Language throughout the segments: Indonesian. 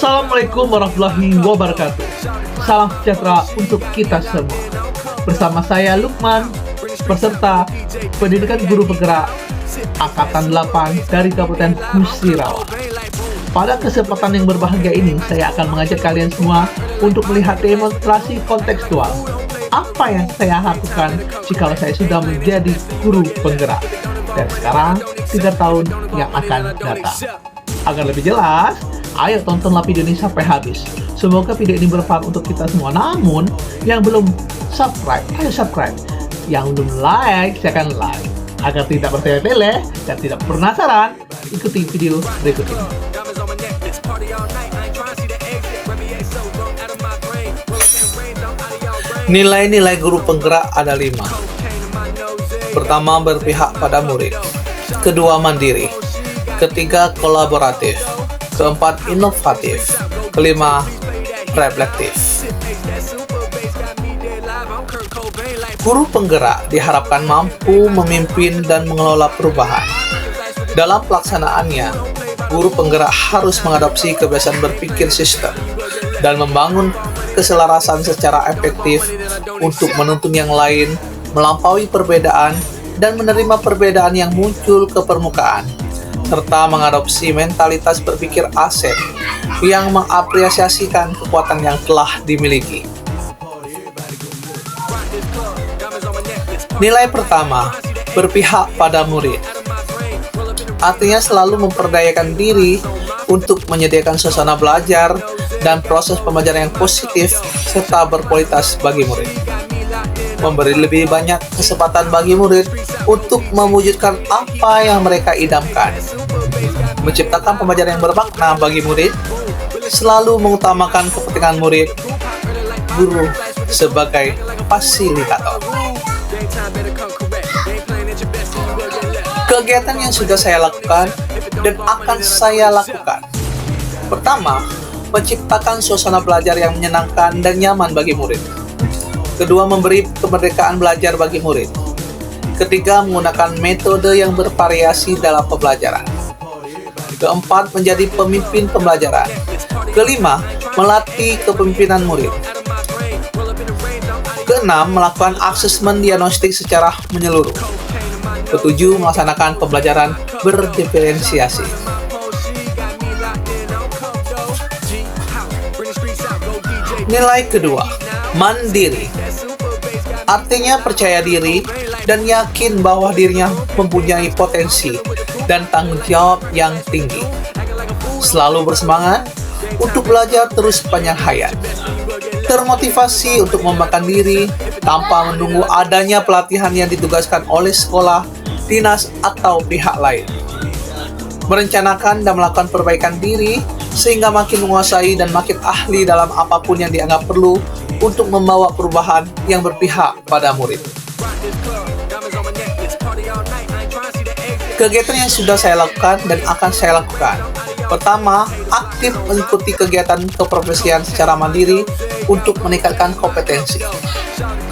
Assalamualaikum warahmatullahi wabarakatuh. Salam sejahtera untuk kita semua. Bersama saya Lukman, peserta Pendidikan Guru Penggerak Angkatan 8 dari Kabupaten Musirawa. Pada kesempatan yang berbahagia ini, saya akan mengajak kalian semua untuk melihat demonstrasi kontekstual. Apa yang saya lakukan jika saya sudah menjadi guru penggerak dan sekarang 3 tahun yang akan datang. Agar lebih jelas, ayo tontonlah video ini sampai habis. Semoga video ini bermanfaat untuk kita semua. Namun, yang belum subscribe, ayo subscribe. Yang belum like, silakan like. Agar tidak bertele-tele dan tidak penasaran, ikuti video berikut ini. Nilai-nilai guru penggerak ada 5. Pertama, berpihak pada murid. Kedua, mandiri. Ketiga, kolaboratif. Keempat, inovatif. Kelima, reflektif. Guru penggerak diharapkan mampu memimpin dan mengelola perubahan. Dalam pelaksanaannya, guru penggerak harus mengadopsi kebiasaan berpikir sistem dan membangun keselarasan secara efektif untuk menuntun yang lain, melampaui perbedaan, dan menerima perbedaan yang muncul ke permukaan, serta mengadopsi mentalitas berpikir aset yang mengapresiasikan kekuatan yang telah dimiliki. Nilai pertama, berpihak pada murid. Artinya selalu memperdayakan diri untuk menyediakan suasana belajar dan proses pembelajaran yang positif serta berkualitas bagi murid. Memberi lebih banyak kesempatan bagi murid untuk mewujudkan apa yang mereka idamkan. Menciptakan pembelajaran yang bermakna bagi murid, selalu mengutamakan kepentingan murid, guru sebagai fasilitator. Kegiatan yang sudah saya lakukan dan akan saya lakukan. Pertama, menciptakan suasana belajar yang menyenangkan dan nyaman bagi murid. Kedua, memberi kemerdekaan belajar bagi murid. Ketiga, menggunakan metode yang bervariasi dalam pembelajaran. Keempat, menjadi pemimpin pembelajaran. Kelima, melatih kepemimpinan murid. Keenam, melakukan asesmen diagnostik secara menyeluruh. Ketujuh, melaksanakan pembelajaran berdiferensiasi. Nilai kedua, mandiri. Artinya percaya diri dan yakin bahwa dirinya mempunyai potensi dan tanggung jawab yang tinggi. Selalu bersemangat untuk belajar terus sepanjang hayat. Termotivasi untuk mengembangkan diri tanpa menunggu adanya pelatihan yang ditugaskan oleh sekolah, dinas, atau pihak lain. Merencanakan dan melakukan perbaikan diri sehingga makin menguasai dan makin ahli dalam apapun yang dianggap perlu untuk membawa perubahan yang berpihak pada murid. Kegiatan yang sudah saya lakukan dan akan saya lakukan. Pertama, aktif mengikuti kegiatan keprofesian secara mandiri untuk meningkatkan kompetensi.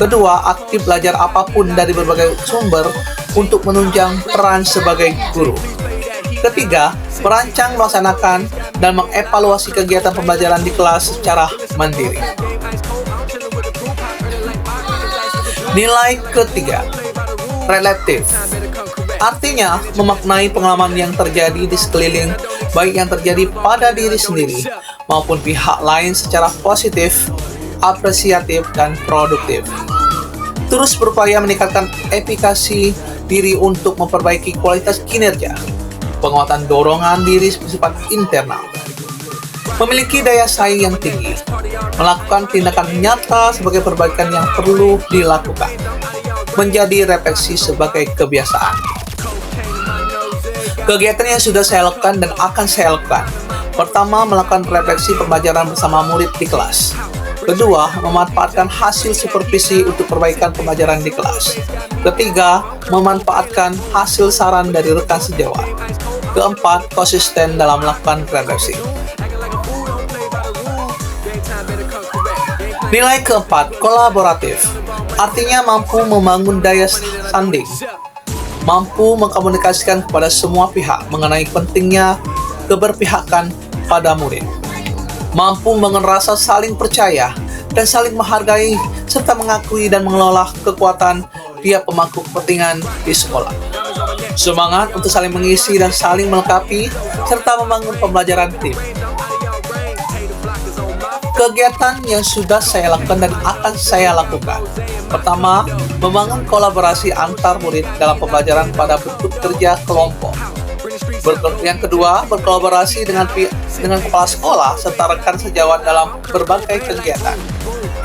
Kedua, aktif belajar apapun dari berbagai sumber untuk menunjang peran sebagai guru. Ketiga, merancang, melaksanakan, dan mengevaluasi kegiatan pembelajaran di kelas secara mandiri. Nilai ketiga, relatif. Artinya, memaknai pengalaman yang terjadi di sekeliling, baik yang terjadi pada diri sendiri maupun pihak lain secara positif, apresiatif, dan produktif. Terus berupaya meningkatkan efikasi diri untuk memperbaiki kualitas kinerja. Penguatan dorongan diri bersifat internal. Memiliki daya saing yang tinggi. Melakukan tindakan nyata sebagai perbaikan yang perlu dilakukan. Menjadi refleksi sebagai kebiasaan. Kegiatan yang sudah saya lakukan dan akan saya lakukan. Pertama, melakukan refleksi pembelajaran bersama murid di kelas. Kedua, memanfaatkan hasil supervisi untuk perbaikan pembelajaran di kelas. Ketiga, memanfaatkan hasil saran dari rekan sejawat. Keempat, konsisten dalam melakukan refleksi. Nilai keempat, kolaboratif. Artinya mampu membangun daya sanding. Mampu mengkomunikasikan kepada semua pihak mengenai pentingnya keberpihakan pada murid. mampu membangun rasa saling percaya dan saling menghargai, serta mengakui dan mengelola kekuatan tiap pemangku kepentingan di sekolah. Semangat untuk saling mengisi dan saling melengkapi, serta membangun pembelajaran tim. Kegiatan yang sudah saya lakukan dan akan saya lakukan. Pertama, membangun kolaborasi antar murid dalam pembelajaran pada bentuk kerja kelompok. Yang kedua, berkolaborasi dengan kepala sekolah serta rekan sejawat dalam berbagai kegiatan.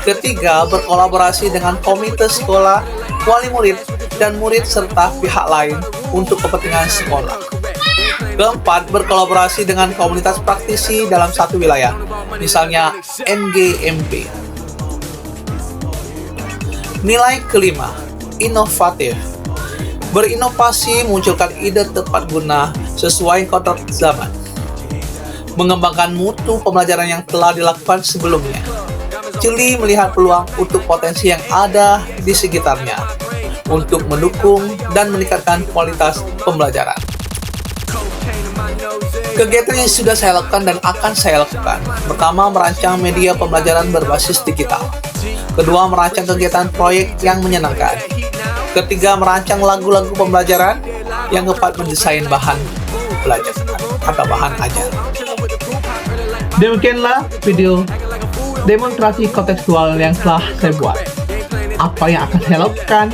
Ketiga, berkolaborasi dengan komite sekolah, wali murid, dan murid serta pihak lain untuk kepentingan sekolah. Keempat, berkolaborasi dengan komunitas praktisi dalam satu wilayah, misalnya NGMP. Nilai kelima, inovatif. Berinovasi munculkan ide tepat guna sesuai konteks zaman. Mengembangkan mutu pembelajaran yang telah dilakukan sebelumnya. Jeli melihat peluang untuk potensi yang ada di sekitarnya untuk mendukung dan meningkatkan kualitas pembelajaran. Kegiatan yang sudah saya lakukan dan akan saya lakukan. Pertama, merancang media pembelajaran berbasis digital. Kedua, merancang kegiatan proyek yang menyenangkan. Ketiga, merancang lagu-lagu pembelajaran. Yang keempat, mendesain bahan belajar atau bahan ajar. Demikianlah video demonstrasi kontekstual yang telah saya buat. Apa yang akan saya lakukan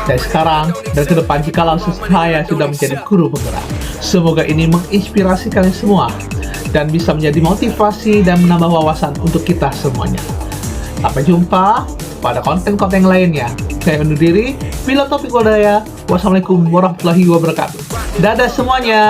dari sekarang dan ke depan jikalau saya sudah menjadi guru penggerak. Semoga ini menginspirasi kalian semua dan bisa menjadi motivasi dan menambah wawasan untuk kita semuanya. Sampai jumpa pada konten-konten lainnya. Saya undur diri. Bila topik wadaya. Wassalamualaikum warahmatullahi wabarakatuh. Dadah semuanya.